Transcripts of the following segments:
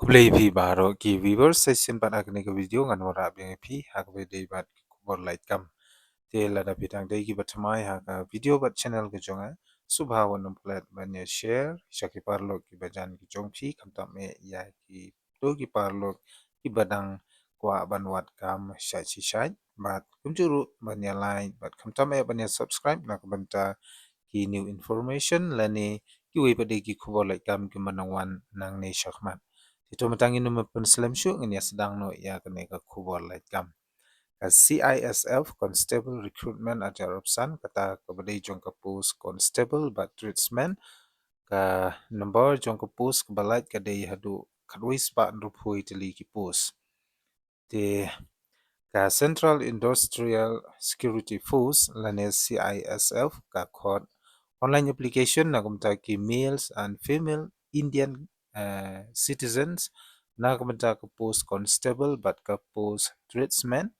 Kublai phi baro ki viewers session pat akne ka video ngan wara beng phi hak be dei bat kubor light kam te la da bidang dei ki batmai ha ka video bat channel ke jonga subha wanam plat banya share shaki parlo ki bajan ki jong phi kam ta me ya ki to ki parlo ki badang kwa banwat kam shai chi shai bat kumjuru banya like bat kam ta me banya subscribe na ka banta ki new information la ne ki we pa dei ki kubor light kam ki manangwan nang ne shakmat ito matangin naman penselam syuk ngani sedang no ya kene ka kubor light kam ka CISF Constable Recruitment at Jarobsan kata ka badai jong ka post constable but tradesman ka number jong ka post ka balait ka dei hadu kadwis pa nruphui tili ki post te ka Central Industrial Security Force lane CISF ka khot online application na kumta ki males and female Indian citizens na kumta ka post constable but ka post tradesman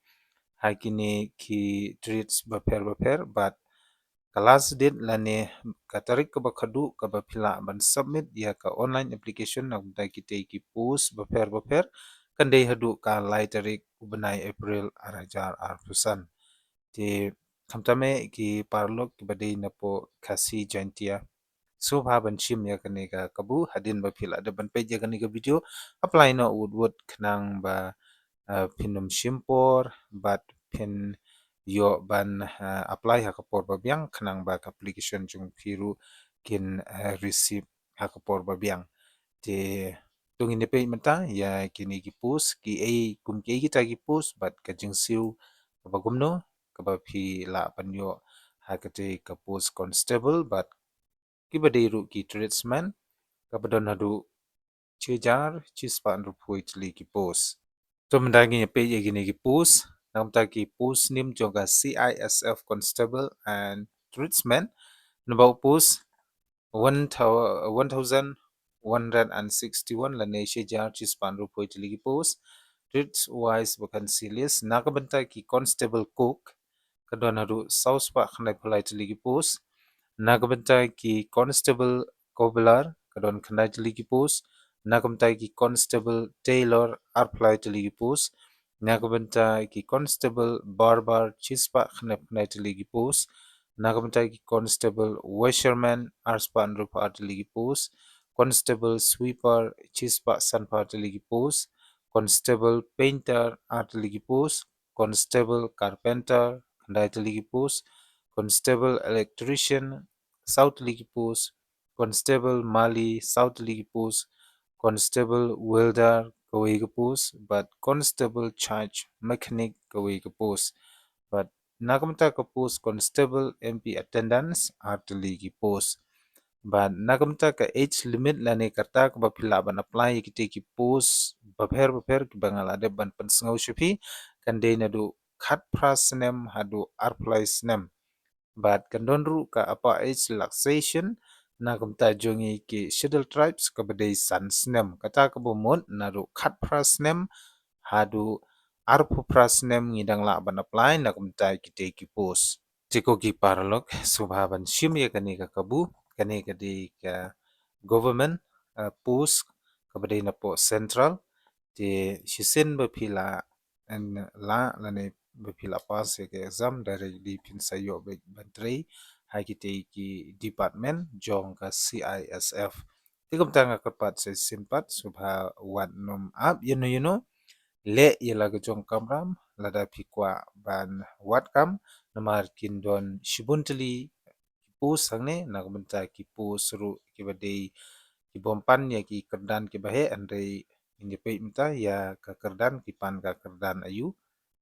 hakini ki trades baper but kelas dit lane katarik ka bakadu ka bapila ban submit ya ka online application na kumta ki post baper kandai hadu ka lai tarik benai April arajar arpusan ti kamtame ki parlok ki badai na po kasi jantia so ha ban chim ya kane ka kabu hadin ba phila da ban page kane ka video apply no wood khnang ba pinum shimpor bat pin yo ban apply ha kapor ba biang khnang ba application jung phiru kin receive ha kapor ba biang te tung ini pe mata ya kini ki post ki kum ki kita ki post bat ka jing siu ka ba gumno ka ba phi la pan yo ha ka te ka post constable but ki ba dei ru ki tradesman ka ba don hadu chejar chispa ndu phui tli ki post to mendagi pe ye gini ki post nam ta ki post nim joga CISF constable and tradesman number post 1161 la ne shejar chispan ru phui tli ki post trades wise vacancy list nakabanta ki constable cook kadonadu south pa khnai phlai tli ki post nakabanta ki constable cobbler kadon khnai tli ki post nakabanta ki constable tailor apply tli ki post nakabanta ki constable barber chispa khnai tli ki post nakabanta ki constable washerman arspan rupa tli ki post constable sweeper chispa sanpa tli ki post constable painter tli ki post constable carpenter khnai tli ki post constable electrician south ligi post constable mali south ligi post constable welder kawai ka post but constable charge mechanic kawai ka post but nakamta ka post constable MP attendance ligi post but nakamta ka age limit lane karta ka bapila ban apply ki post bapher ki bangala de ban pensngau shupi kande nadu khat prasnem hadu apply snem but kandonru ka apa age relaxation na kumta jongi ki schedule tribes ka badai san snem kata ka bomon naru khat prasnem hadu arpu prasnem ngidang la ban apply na kumta ki te ki post tiko ki paralog subhaban shim ya kani ka kabu kani ka di ka government post ka badai na po central ti shisen ba phila en la lane ba phila pass ke exam dari di pin sayo be bantrai hai ki department jong ka CISF tikom tanga kapat se simpat subha wat nom up you know le yela ga jong kamram lada pikwa ban wat kam namar kindon shibuntali post sangne nagbenta ki post ru ki badai ki bompan ya ki kerdan ki bahe andre ini pe mta ya ka kerdan ki pan ka kerdan ayu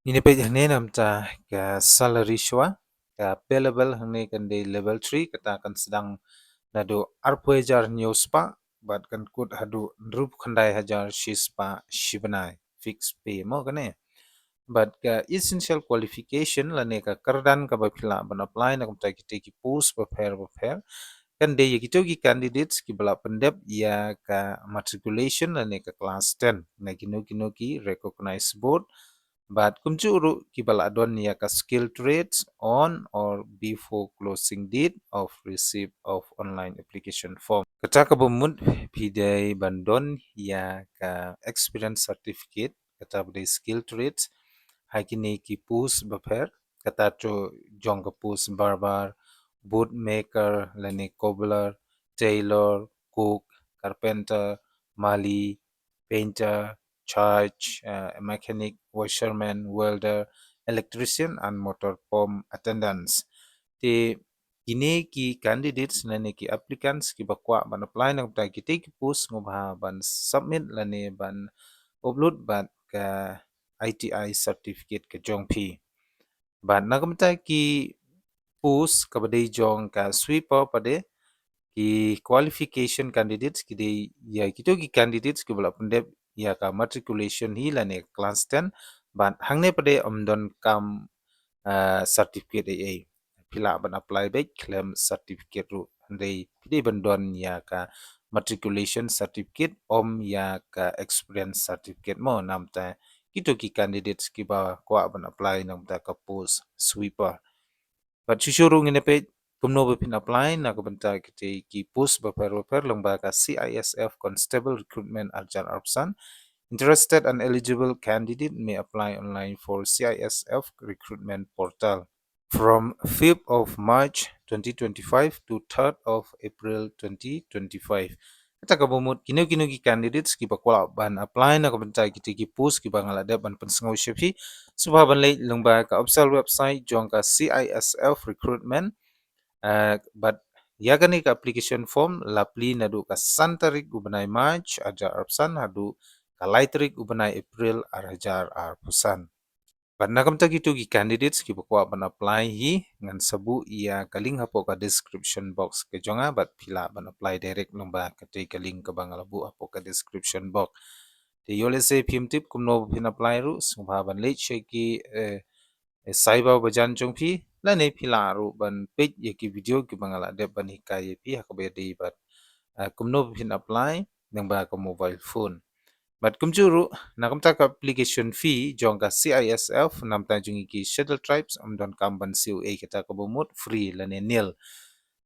ini pe hne namta ka salary shwa ka payable hne kan de level 3 kata kan sedang nado arpoejar news pa bat kan kut hadu drup khandai hajar shispa shibnai fix pay mo kane but ka essential qualification lane ka kerdan ka bapila ban apply na kumta ki post prepare kan de yaki togi candidates ki bala pendep ya ka matriculation lane ka class 10 na kino ki recognize board But kumjuru kibala adon ya ka skill trades on or before closing date of receipt of online application form. Kata ka bumud pidai bandon ya ka experience certificate kata bade skill trades hakini ki pus baper kata cho jong ka pus barbar bootmaker lani cobbler tailor cook carpenter mali painter charge mechanic washerman welder electrician and motor home attendants te kini ki candidates lani ki applicants ki bakwa ban apply nang ta ki take post ngobha ban submit lani ban upload ban ka ITI certificate ke jong phi ban nagamta ki post kabadai jong ka sweeper pade ki qualification candidates ki de ya kito ki candidates ki bala pendep ya ka matriculation hi lani class 10 ban hangne pade omdon kam certificate AA pila ban apply back claim certificate ru andai pide bandon ya ka matriculation certificate ya ka experience certificate mo namta kito ki candidates ki ba kwa ban apply namta ka post sweeper but chushuru ngine pe kumno be pin apply na ko banta ki post ba per lomba ka CISF constable recruitment aljan arpsan. Interested and eligible candidate may apply online for CISF recruitment portal from 5th of March 2025 to 3rd of April 2025. Kita kabumut kino ki candidates ki bakwa ban apply na kabanta ki post ki bangala de ban pensengau shepi subha ban lay lungba ka official website jong ka CISF recruitment but yagani ka application form lapli nadu ka santarik ubanai March ajar arpsan hadu kalaitrik ubanai April arajar arpusan. Banna kam tagi tu ki candidates ki bakwa ban apply hi ngan sabu ia kaling hapo ka description box ke jonga bat pila ban apply direct lomba ka te kaling ka bang labu hapo ka description box te yole se phim tip kumno phin apply ru subha ban le che ki cyber bajan jong phi la ne pila ru ban page ye ki video ki bangala de ban hikai pi hakabe de bat kumno phin apply nang ba ka mobile phone. But kumjuru nakamta ka application fee jongka CISF namta jungi ki shuttle tribes amdon kamban COA kita ka bumut free lane nil.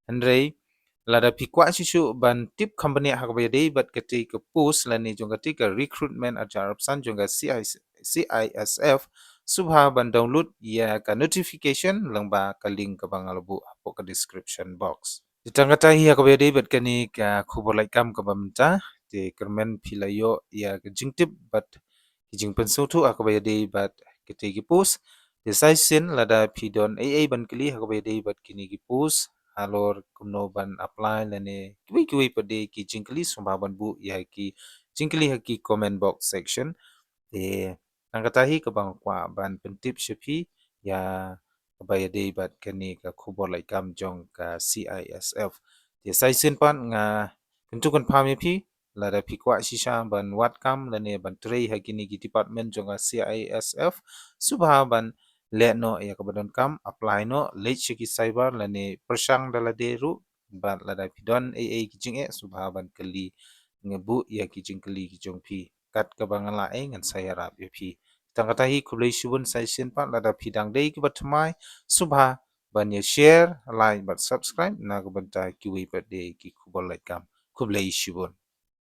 Andrei lada pikwa shishu ban tip company hakabaya day but kati ka post lane jongka tika recruitment at jarapsan jongka CISF subha ban download ya ka notification langba ka link ka bangalabu apo ka description box. Ditangkata hi hakabaya day but kani ka kubur like kam ka bamta te kermen pilayo ya jingtip but jing pensu tu akabaya dei but kete ki pus de sai sin lada pidon ban kli akabaya dei but kini ki pus alor kumno ban apply lane kiwi pade ki jingkli sumbaban bu ya ki jingkli ha ki comment box section te angkatahi ka bang kwa ban pentip shepi ya kabaya dei but kani ka khubor lai kam jong ka CISF te sai sin pan nga kentukan pami pi lada pikwa shisha ban watkam lane ban trei hakini ki department jonga CISF subha ban le no ya kabadon kam apply no late shiki cyber lane persang dalade ru ban lada pidon ki jinge subha ban kali ngebu ya ki jingkali ki jongpi kat ka bangala ngan saya rap ya pi tangkatahi kublai shubun sai sin pa lada pidang dei ki batmai subha ban ya share like but subscribe na ka banta ki wi pa de ki kubol like kam kublai shubun